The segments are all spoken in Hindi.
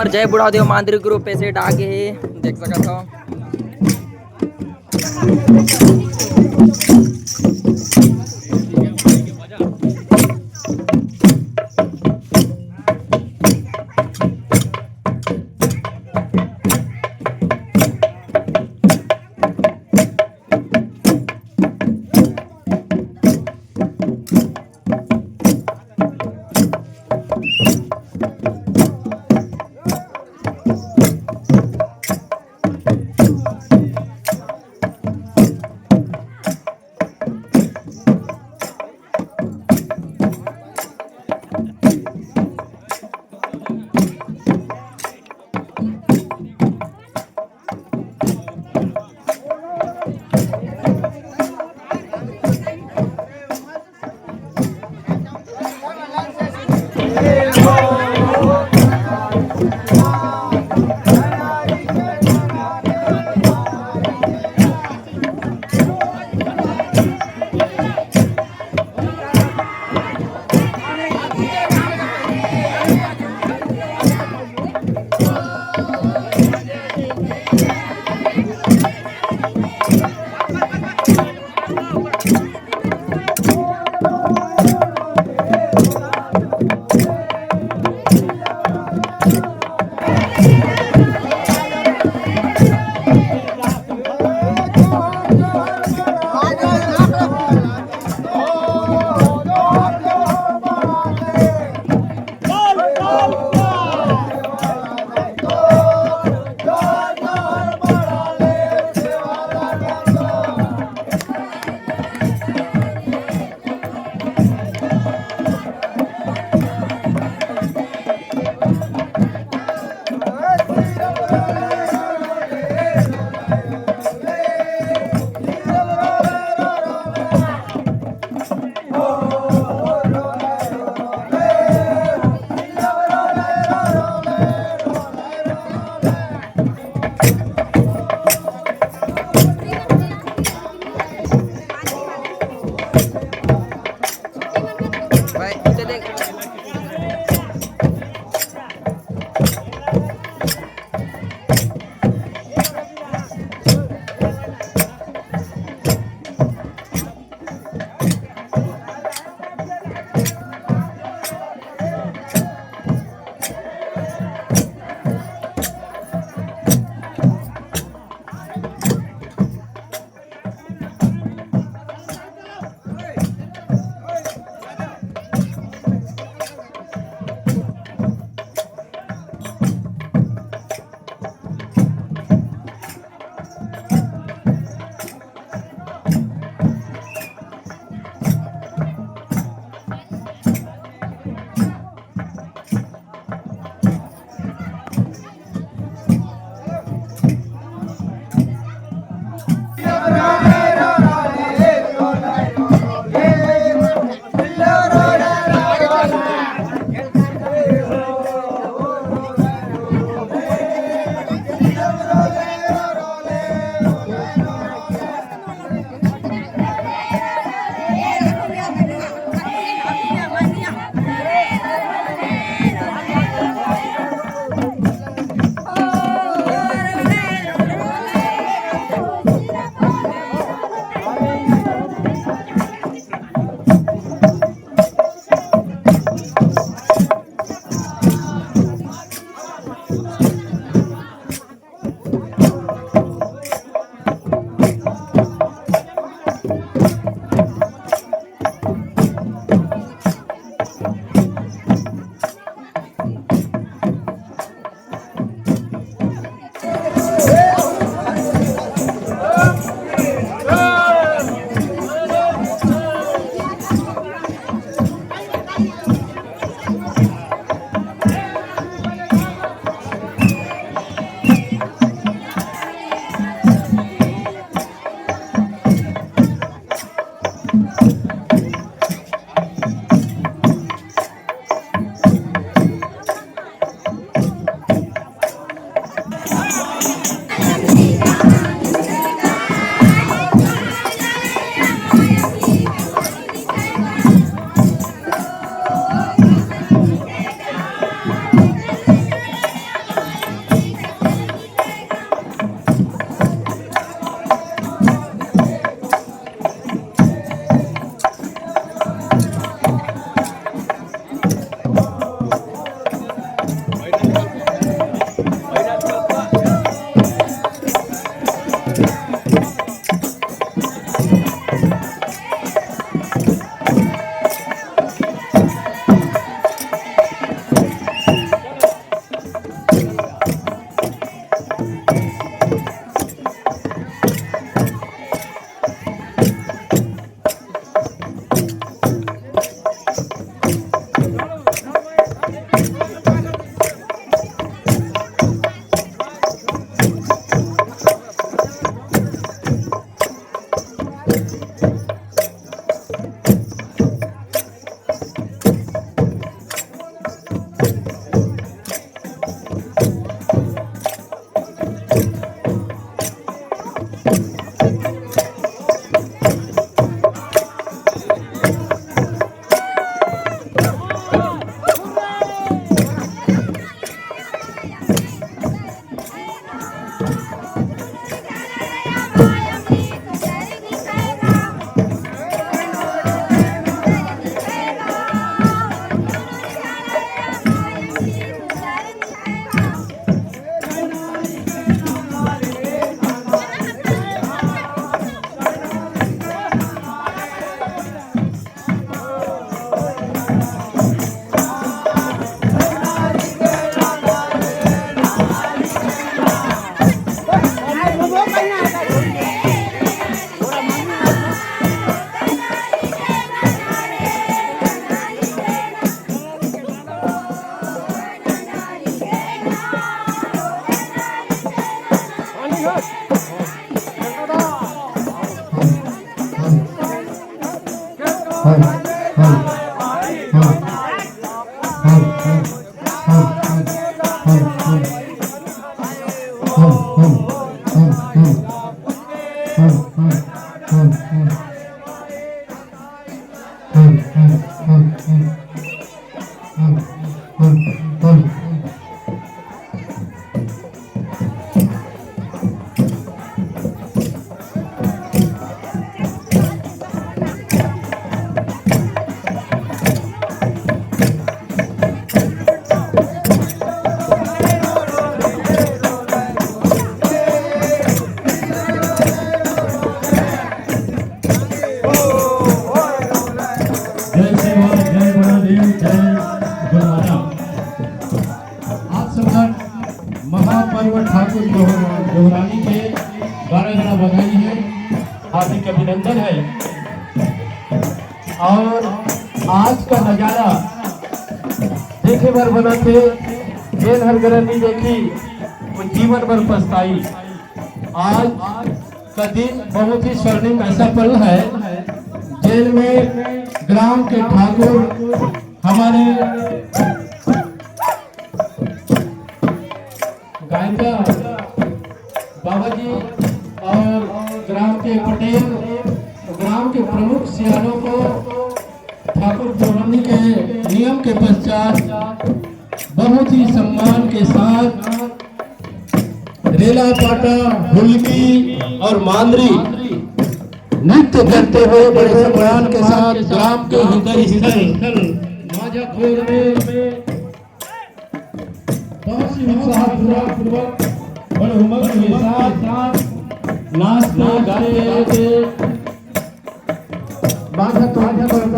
और जय बुढ़ादेव मांद्रिक ग्रुप पैसे आगे है देख सकत हो। महापर्व ठाकुर जोहरानी के 12 बधाई है, हार्दिक अभिनंदन है। और आज का नजारा देखे भर बना थे, जेल हर गरन नहीं देखी वो जीवन भर पछताई। आज का दिन बहुत ही स्वर्णिम ऐसा पल है, जेल में ग्राम के ठाकुर हमारे गायिका बाबा जी और ग्राम के पटेल, ग्राम के प्रमुख सियानों को ठाकुर जोहरानी के नियम के पश्चात बहुत ही सम्मान के साथ रेला पाटा, हुलकी और मांदरी नृत्य करते हुए बड़े सम्मान के साथ ग्राम के हृदय स्थल माझाखोर में बहुत ही उत्साहपूर्वक बड़े उमंग के साथ नाचते गाते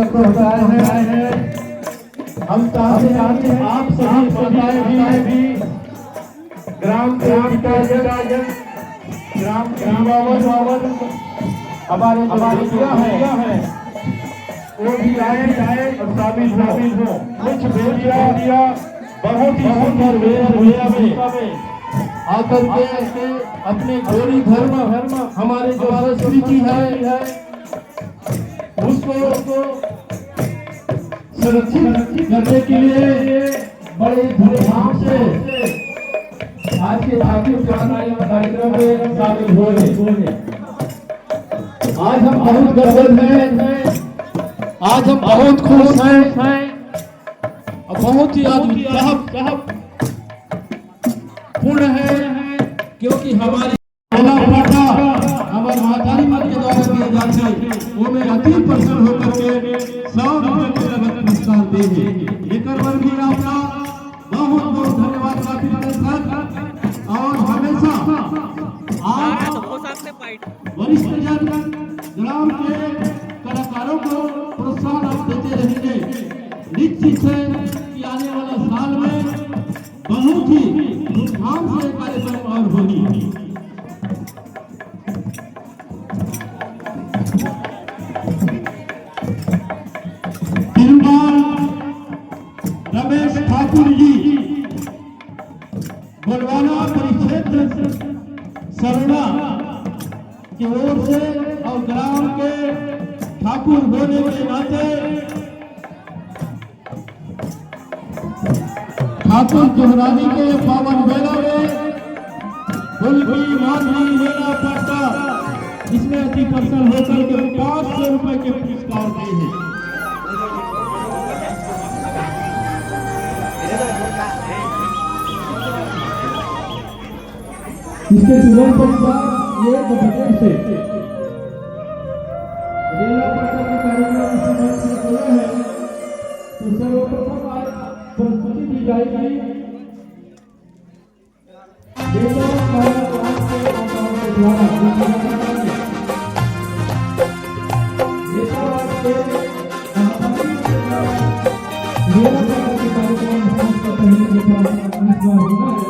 को बताए हैं। हम चाहते हैं आप सभी बताए भी ग्राम बावन हमारे किया है वो भी आए और शामिल हो। कुछ बेटिया बहुत ही सुंदर वेश में आकर के अपने गौरी धर्म हमारे जो संस्कृति है उसको सुरक्षित करने के लिए बड़े धूमधाम से आज के ठाकुर कार्यक्रम में शामिल हुए। आज हम बहुत गर्वित हैं, आज हम बहुत खुश हैं और बहुत ही आज उत्साह पूर्ण है, क्योंकि हमारी हमारे मातारी मत के द्वारा दिए जाते वो में अति प्रसन्न होकर के 100 रुपये के नगद पुरस्कार देंगे। लेकर वर्ग भी आपका बहुत बहुत धन्यवाद काफी और हमेशा आप वरिष्ठ जन ग्राम के कलाकारों को प्रोत्साहन आप देते रहेंगे। निश्चित है कि आने वाला साल में बहुत ही धूमधाम से कार्यक्रम और होगी। रमेश ठाकुर जी गोलवाना परिक्षेत्र सरुणा की ओर से और ग्राम के ठाकुर होने के नाते ठाकुर जोहरानी के पावन मेला में हुलकी मांझी मेला पड़ता, इसमें अति प्रसन्न होकर के 500 रुपए के पुरस्कार दिए। इसके तुरंत पश्चात ये बजट से रेला पाटा का कार्यक्रम इस समय से चला है, तो सर्वप्रथम आज प्रस्तुति दी जाएगी रेला पाटा ग्राम के द्वारा रेला पाटा के कार्यक्रम का पहले होना है।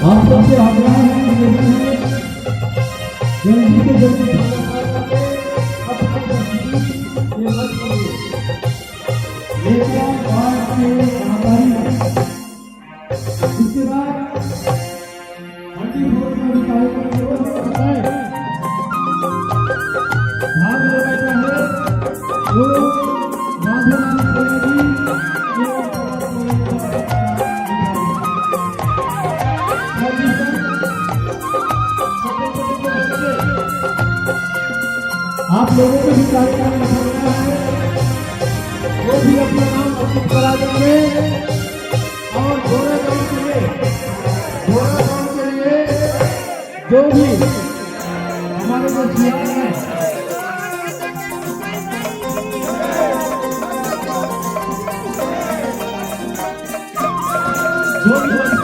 आप सबसे आग्रह है निवेदन है जल्दी से जल्दी अपना प्रस्तुति ये मत करिए लेकर बात के व्यापारी इसके बाद हंडी भोज में विकास करता है भाग ले बैठा है वो माधवराम कोयाजी आप लोगों को भी कार्यक्रम में समझना है वो भी अपना नाम अंकित करा देंगे और घोड़ा गांव के लिए जो भी हमारे जो सियार हैं जो भी